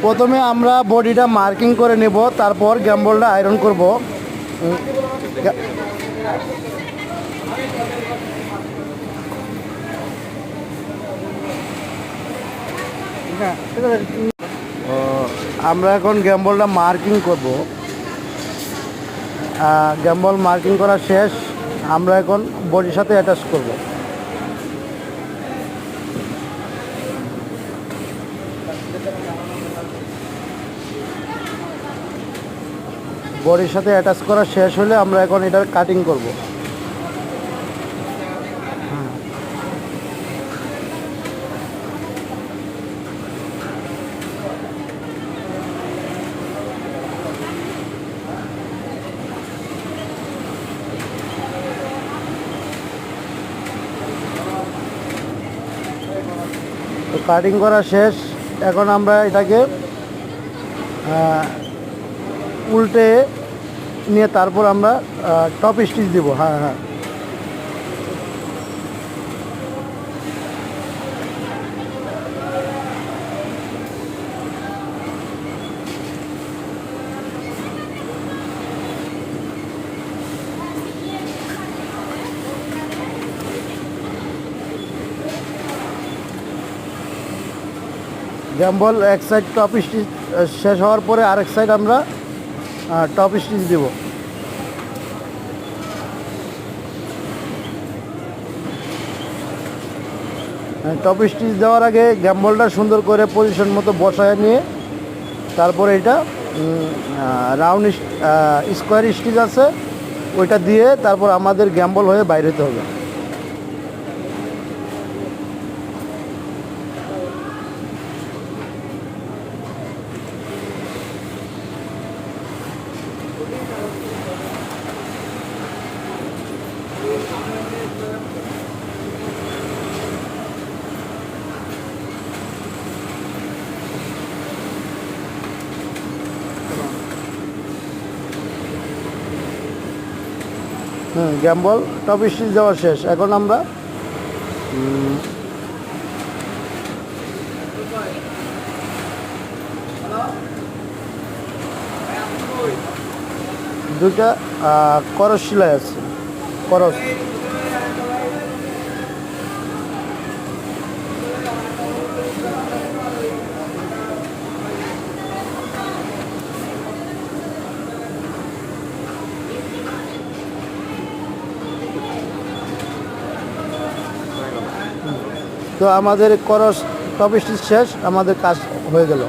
প্রথমে আমরা বডিটা মার্কিং করে নেব, তারপর গ্যাম্বলটা আয়রন করব। আমরা এখন গ্যাম্বলটা মার্কিং করব। গ্যাম্বল মার্কিং করা শেষ, আমরা এখন বডির সাথে অ্যাটাচ করব। বডির সাথে অ্যাটাচ করা শেষ হলে আমরা এখন এটার কাটিং করব। তো কাটিং করা শেষ, এখন আমরা এটাকে উল্টে নিয়ে তারপর আমরা টপ স্টিচ দিব। হ্যাঁ হ্যাঁ, গ্যাম্বল এক সাইড টপ স্টিচ শেষ হওয়ার পরে আরেক সাইড আমরা টপ স্টিচ দেব। টপ স্টিচ দেওয়ার আগে গ্যাম্বলটা সুন্দর করে পজিশন মতো বসায় নিয়ে তারপরে এটা রাউন্ড স্কোয়ার স্টিচ আছে ওইটা দিয়ে তারপর আমাদের গ্যাম্বল হয়ে বাইরে হতে হবে। গ্যাম্বল টপ স্টিচ দেওয়া শেষ, এখন আমরা দুটা করস সেলাই আছে, করস। তো আমাদের করস টপ স্টিচ শেষ, আমাদের কাজ হয়ে গেল।